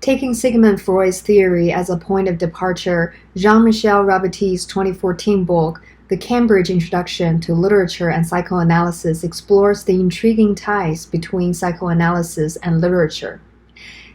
Taking Sigmund Freud's theory as a point of departure, Jean-Michel Rabaté's 2014 book, The Cambridge Introduction to Literature and Psychoanalysis explores the intriguing ties between psychoanalysis and literature.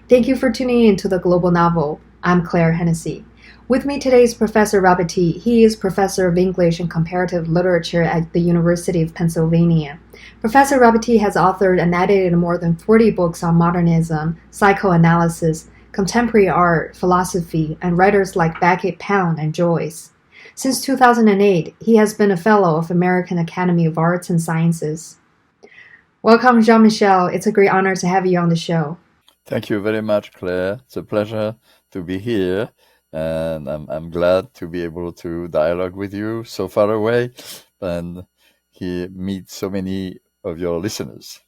Thank you for tuning in to The Global Novel. I'm Claire Hennessy. With me today is Professor Rabaté. He is Professor of English and Comparative Literature at the University of Pennsylvania. Professor Rabaté has authored and edited more than 40 books on modernism, psychoanalysis, contemporary art, philosophy, and writers like Beckett, Pound, and Joyce. Since 2008, he has been a Fellow of American Academy of Arts and Sciences. Welcome, Jean-Michel. It's a great honor to have you on the show. Thank you very much, Claire. It's a pleasure to be here, and I'm glad to be able to dialogue with you so far away and meet so many of your listeners.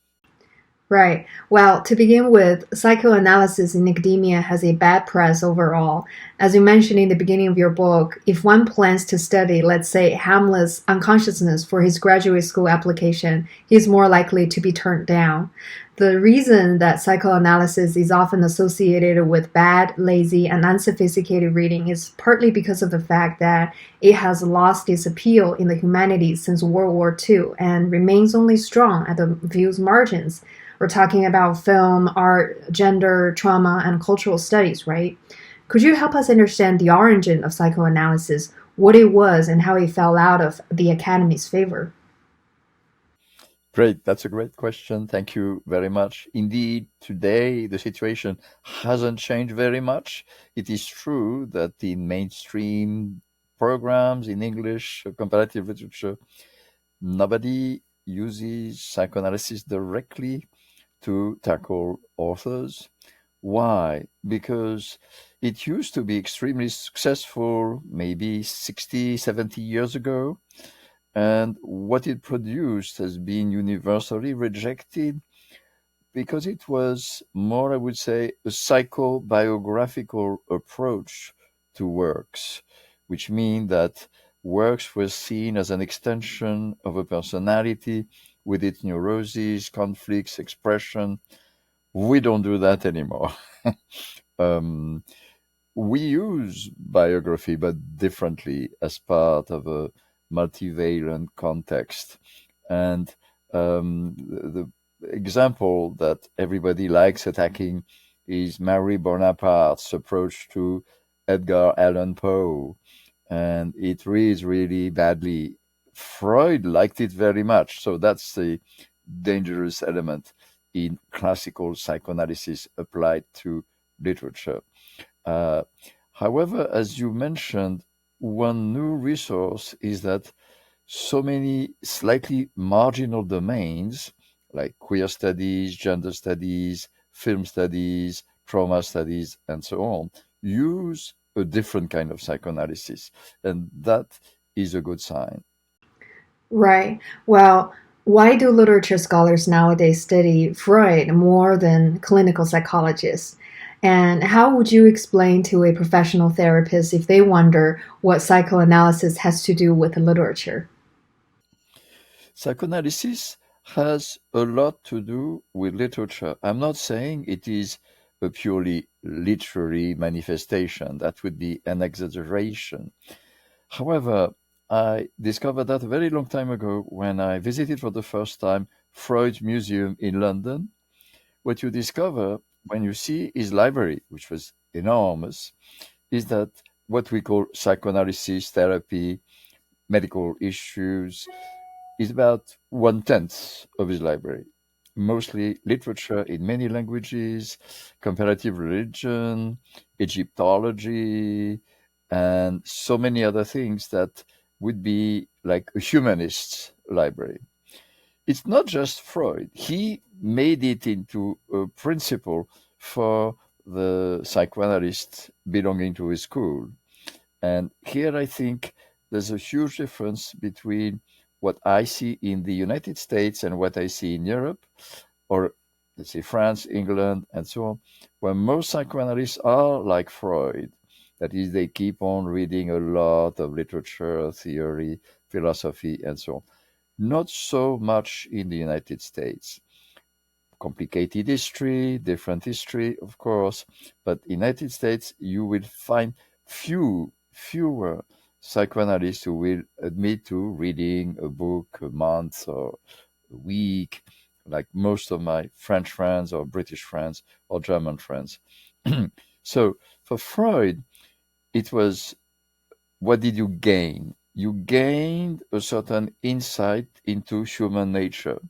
Right. Well, to begin with, psychoanalysis in academia has a bad press overall. As you mentioned in the beginning of your book, if one plans to study, let's say, Hamlet's unconsciousness for his graduate school application, he's more likely to be turned down. The reason that psychoanalysis is often associated with bad, lazy, and unsophisticated reading is partly because of the fact that it has lost its appeal in the humanities since World War II and remains only strong at the view's margins. We're talking about film, art, gender, trauma, and cultural studies, right? Could you help us understand the origin of psychoanalysis, what it was, and how it fell out of the Academy's favor? Great. That's a great question. Thank you very much. Indeed, today the situation hasn't changed very much. It is true that in mainstream programs in English, comparative literature, nobody uses psychoanalysis directly to tackle authors. Why? Because it used to be extremely successful maybe 60, 70 years ago. And what it produced has been universally rejected because it was more, I would say, a psychobiographical approach to works, which means that works were seen as an extension of a personality with its neuroses, conflicts, expression. We don't do that anymore. um, we use biography, but differently as part of a multivalent context. And the example that everybody likes attacking is Marie Bonaparte's approach to Edgar Allan Poe. And it reads really badly. Freud liked it very much. So that's the dangerous element in classical psychoanalysis applied to literature. Uh, However, as you mentioned, one new resource is that so many slightly marginal domains like queer studies, gender studies, film studies, trauma studies, and so on use a different kind of psychoanalysis. And that is a good sign. Right. Well, why do literature scholars nowadays study Freud more than clinical psychologists? And how would you explain to a professional therapist if they wonder what psychoanalysis has to do with literature? Psychoanalysis has a lot to do with literature. I'm not saying it is a purely literary manifestation. That would be an exaggeration. However, I discovered that a very long time ago when I visited for the first time Freud's museum in London. What you discover when you see his library, which was enormous, is that what we call psychoanalysis, therapy, medical issues, is about 1/10 of his library. Mostly literature in many languages, comparative religion, Egyptology, and so many other things that would be like a humanist's library. It's not just Freud. He made it into a principle for the psychoanalysts belonging to his school. And here I think there's a huge difference between what I see in the United States and what I see in Europe, or let's say France, England, and so on, where most psychoanalysts are like Freud. That is, they keep on reading a lot of literature, theory, philosophy, and so on. Not so much in the United States. complicated history, different history, of course. But in the United States, you will find fewer psychoanalysts who will admit to reading a book a month or a week, like most of my French friends or British friends or German friends. So for Freud, it was, what did you gain? You gained a certain insight into human nature.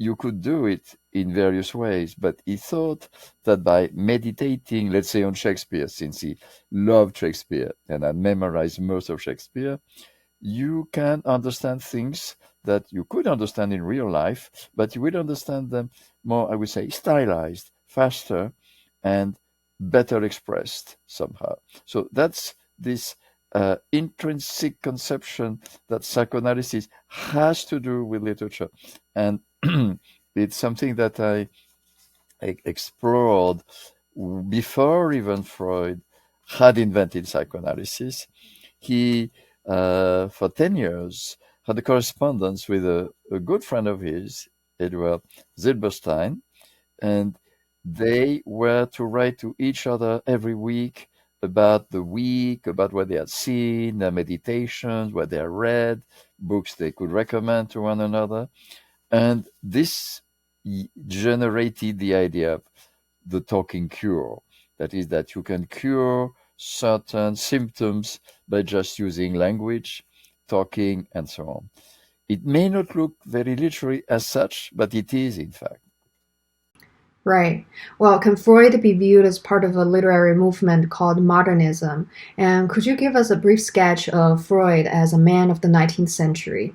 You could do it in various ways, but he thought that by meditating, let's say on Shakespeare, since he loved Shakespeare and had memorized most of Shakespeare, you can understand things that you could understand in real life, but you would understand them more, I would say, stylized, faster, and better expressed somehow. So that's this intrinsic conception that psychoanalysis has to do with literature. And it's something that I explored before even Freud had invented psychoanalysis. He, for 10 years, had a correspondence with a good friend of his, Edward Zilberstein, and they were to write to each other every week about the week, about what they had seen, their meditations, what they had read, books they could recommend to one another. And this generated the idea of the talking cure. That is, that you can cure certain symptoms by just using language, talking, and so on. It may not look very literary as such, but it is, in fact. Right. Well, can Freud be viewed as part of a literary movement called modernism? And could you give us a brief sketch of Freud as a man of the 19th century?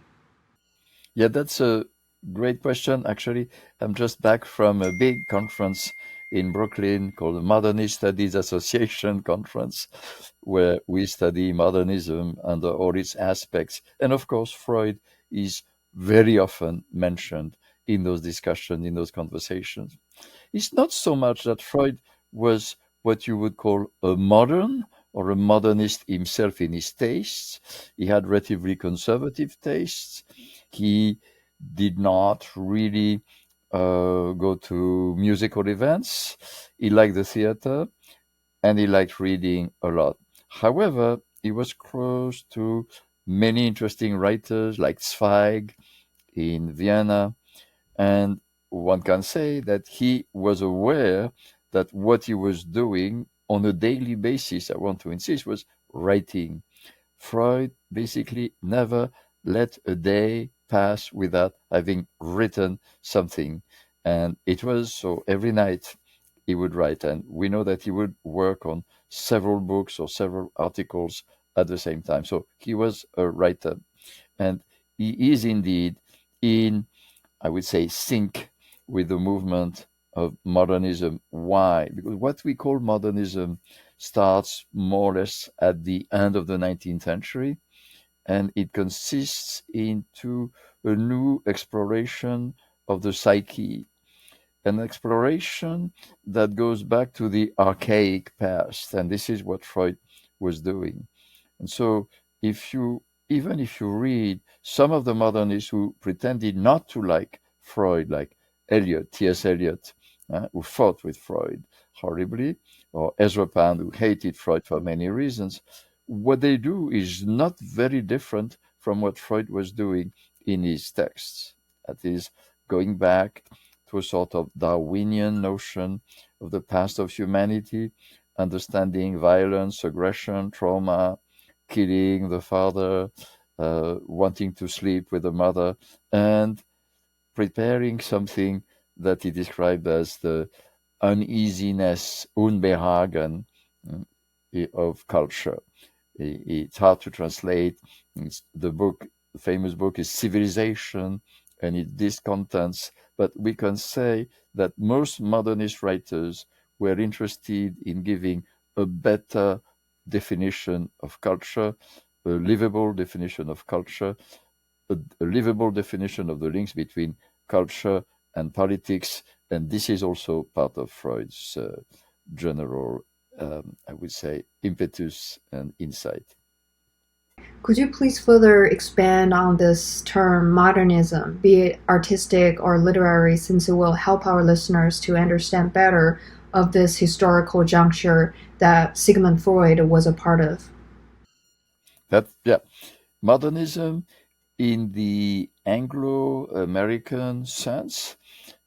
Yeah, that's a great question. Actually, I'm just back from a big conference in Brooklyn called the Modernist Studies Association conference, where we study modernism under all its aspects. And of course, Freud is very often mentioned in those discussions, in those conversations. It's not so much that Freud was what you would call a modern or a modernist himself in his tastes. He had relatively conservative tastes. He did not really go to musical events. He liked the theater and he liked reading a lot. However, he was close to many interesting writers like Zweig in Vienna, and one can say that he was aware that what he was doing on a daily basis, I want to insist, was writing. Freud basically never let a day pass without having written something. And it was so every night he would write. And we know that he would work on several books or several articles at the same time. So he was a writer. And he is indeed in, I would say, sync with the movement of modernism. Why? Because what we call modernism starts more or less at the end of the 19th century, and it consists into a new exploration of the psyche, an exploration that goes back to the archaic past. And this is what Freud was doing. And so, if you even if you read some of the modernists who pretended not to like Freud, like Eliot, T.S. Eliot, who fought with Freud horribly, or Ezra Pound, who hated Freud for many reasons, what they do is not very different from what Freud was doing in his texts. That is, going back to a sort of Darwinian notion of the past of humanity, understanding violence, aggression, trauma, killing the father, wanting to sleep with the mother, and preparing something that he described as the uneasiness, Unbehagen, of culture. It's hard to translate. The book, the famous book, is Civilization, and it discontents. But we can say that most modernist writers were interested in giving a better definition of culture, a livable definition of culture, a livable definition of the links between culture and politics. And this is also part of Freud's general, I would say, impetus and insight. Could you please further expand on this term modernism, be it artistic or literary, since it will help our listeners to understand better of this historical juncture that Sigmund Freud was a part of? That yeah, modernism in the Anglo-American sense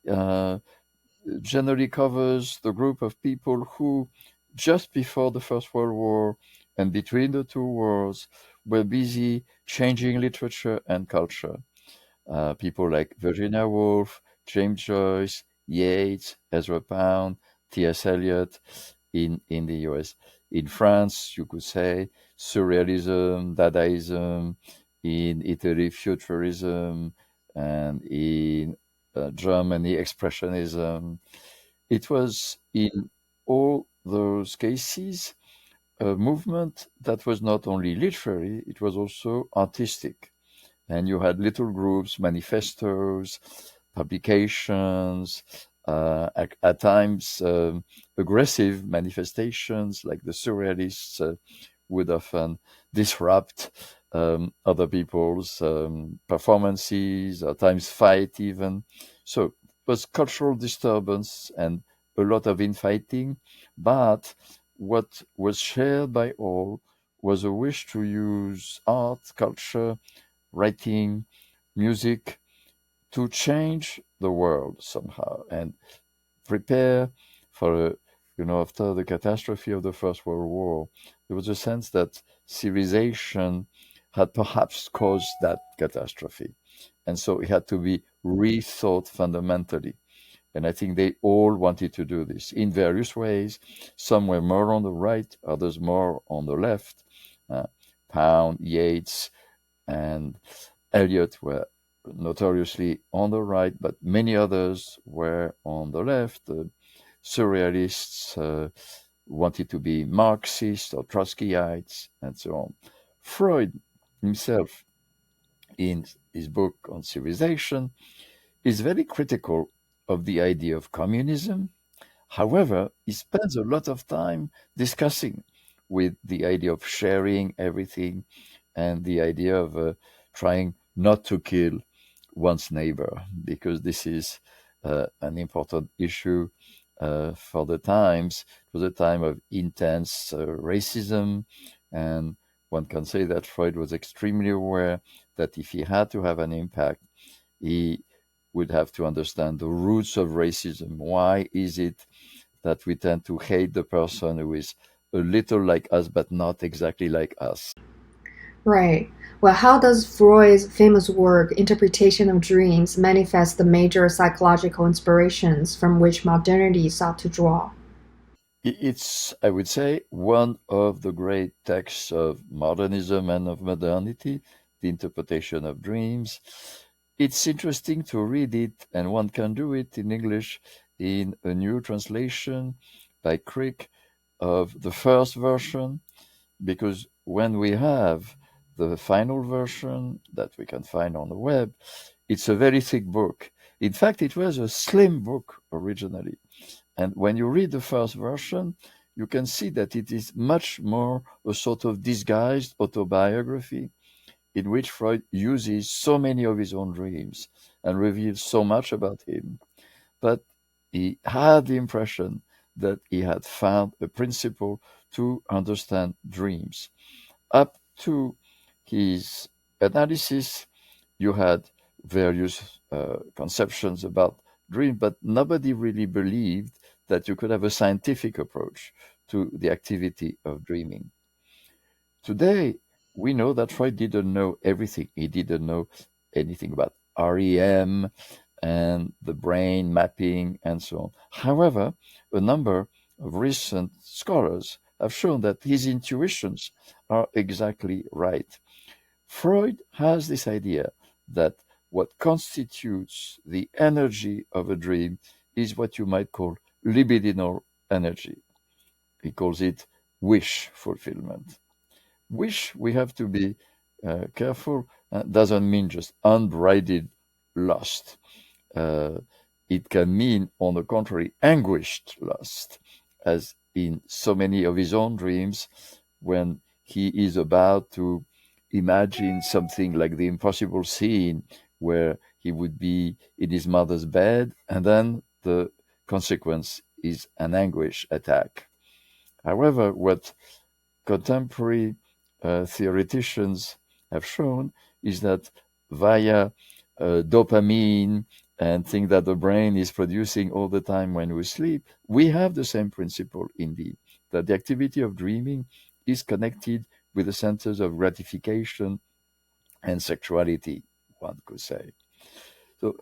uh, generally covers the group of people who, just before the First World War and between the two wars, were busy changing literature and culture. People like Virginia Woolf, James Joyce, Yeats, Ezra Pound, T.S. Eliot in the US. In France, you could say Surrealism, Dadaism, in Italy, Futurism, and in Germany, Expressionism. It was in all those cases a movement that was not only literary, it was also artistic. And you had little groups, manifestos, publications, at times aggressive manifestations, like the surrealists would often disrupt other people's performances, at times fight even. So it was cultural disturbance and a lot of infighting, but what was shared by all was a wish to use art, culture, writing, music to change the world somehow and prepare for after the catastrophe of the First World War, there was a sense that civilization had perhaps caused that catastrophe. And so it had to be rethought fundamentally. And I think they all wanted to do this in various ways. Some were more on the right, others more on the left. Uh, Pound, Yeats, and Eliot were notoriously on the right, but many others were on the left. The surrealists wanted to be Marxists or Trotskyites, and so on. Freud himself, in his book on civilization, is very critical of the idea of communism. However, he spends a lot of time discussing with the idea of sharing everything and the idea of trying not to kill one's neighbor, because this is an important issue for the times. It was a time of intense racism, and one can say that Freud was extremely aware that if he had to have an impact, he would have to understand the roots of racism. Why is it that we tend to hate the person who is a little like us but not exactly like us? Right. Well, how does Freud's famous work, Interpretation of Dreams, manifest the major psychological inspirations from which modernity sought to draw? It's, I would say, one of the great texts of modernism and of modernity, the interpretation of dreams. It's interesting to read it, and one can do it in English in a new translation by Crick of the first version, because when we have the final version that we can find on the web, it's a very thick book. In fact, it was a slim book originally. And when you read the first version, you can see that it is much more a sort of disguised autobiography in which Freud uses so many of his own dreams and reveals so much about him. But he had the impression that he had found a principle to understand dreams. Up to his analysis, you had various conceptions about dream, but nobody really believed that you could have a scientific approach to the activity of dreaming. Today, we know that Freud didn't know everything. He didn't know anything about REM and the brain mapping and so on. However, a number of recent scholars have shown that his intuitions are exactly right. Freud has this idea that what constitutes the energy of a dream is what you might call libidinal energy. He calls it wish fulfillment. Wish, we have to be careful, doesn't mean just unbridled lust. Uh, it can mean, on the contrary, anguished lust, as in so many of his own dreams when he is about to imagine something like the impossible scene where he would be in his mother's bed, and then the consequence is an anguish attack. However, what contemporary theoreticians have shown is that via dopamine and things that the brain is producing all the time when we sleep, we have the same principle indeed, that the activity of dreaming is connected with the centers of gratification and sexuality, one could say. So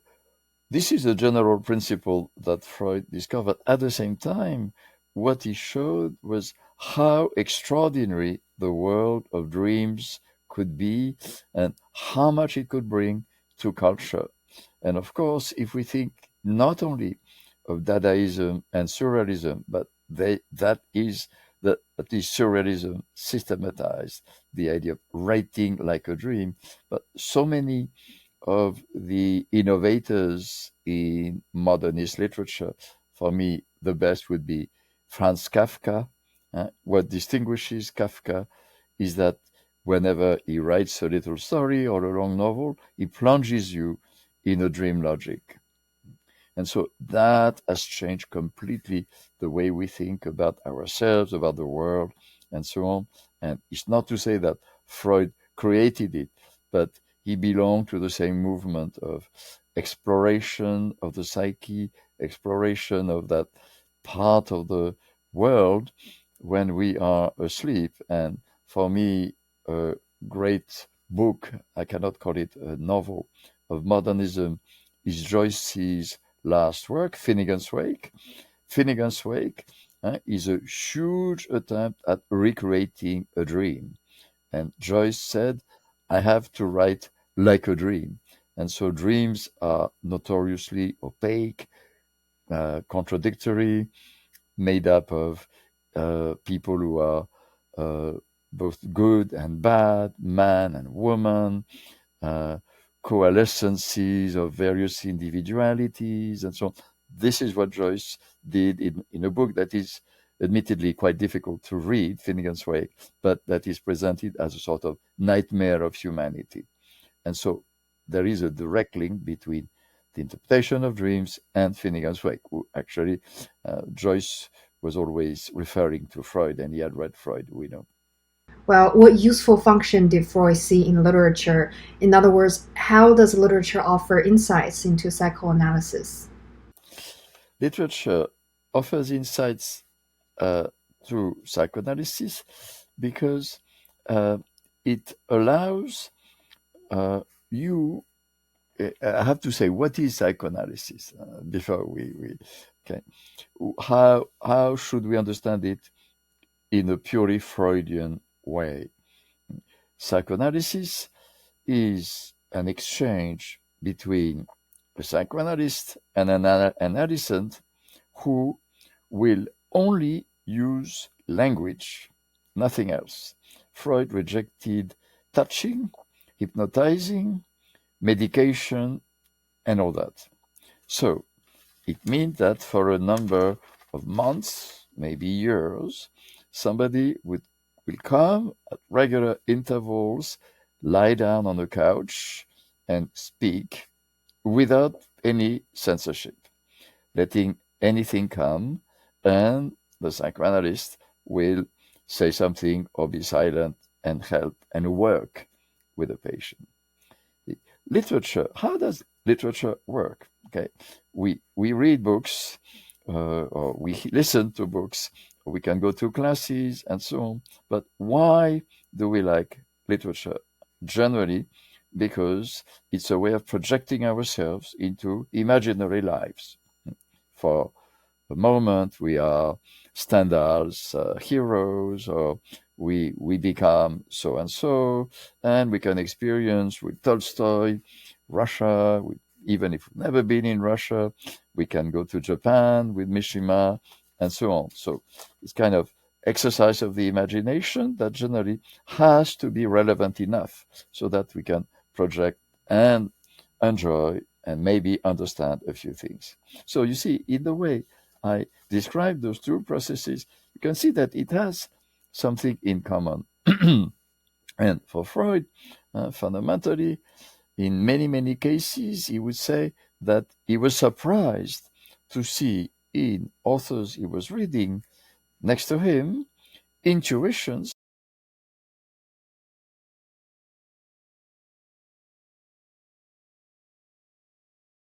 this is a general principle that Freud discovered. At the same time, what he showed was how extraordinary the world of dreams could be and how much it could bring to culture. And of course, if we think not only of Dadaism and Surrealism, but that is Surrealism systematized the idea of writing like a dream, but so many of the innovators in modernist literature. For me, the best would be Franz Kafka. What distinguishes Kafka is that whenever he writes a little story or a long novel, he plunges you in a dream logic. And so that has changed completely the way we think about ourselves, about the world, and so on. And it's not to say that Freud created it, but he belonged to the same movement of exploration of the psyche, exploration of that part of the world when we are asleep. And for me, a great book, I cannot call it a novel, of modernism is Joyce's last work, Finnegan's Wake. Finnegan's Wake is a huge attempt at recreating a dream. And Joyce said, I have to write like a dream. And so dreams are notoriously opaque, contradictory, made up of people who are uh, both good and bad, man and woman, uh, coalescences of various individualities, and so on. This is what Joyce did in a book that is admittedly quite difficult to read, Finnegan's Wake, but that is presented as a sort of nightmare of humanity. And so there is a direct link between the interpretation of dreams and Finnegan's Wake. Actually, Joyce was always referring to Freud, and he had read Freud, we know. Well, what useful function did Freud see in literature? In other words, how does literature offer insights into psychoanalysis? Literature offers insights uh, through psychoanalysis because uh, it allows you. I have to say, what is psychoanalysis before we okay? How should we understand it in a purely Freudian way? Psychoanalysis is an exchange between a psychoanalyst and an analyst who will only use language, nothing else. Freud rejected touching, hypnotizing, medication, and all that. So it means that for a number of months, maybe years, somebody will come at regular intervals, lie down on a couch, and speak without any censorship, letting anything come, and the psychoanalyst will say something or be silent and help and work with the patient. Literature, how does literature work? Okay, we read books, or we listen to books, or we can go to classes and so on. But why do we like literature? Generally, because it's a way of projecting ourselves into imaginary lives. For the moment, we are Stendhal's heroes, or we become so and so, and we can experience with Tolstoy Russia. Even if we've never been in Russia, we can go to Japan with Mishima, and so on. So it's kind of exercise of the imagination that generally has to be relevant enough so that we can project and enjoy and maybe understand a few things. So you see, in the way I describe those two processes, you can see that it has something in common. And for Freud, fundamentally, in many, many cases, he would say that he was surprised to see in authors he was reading next to him intuitions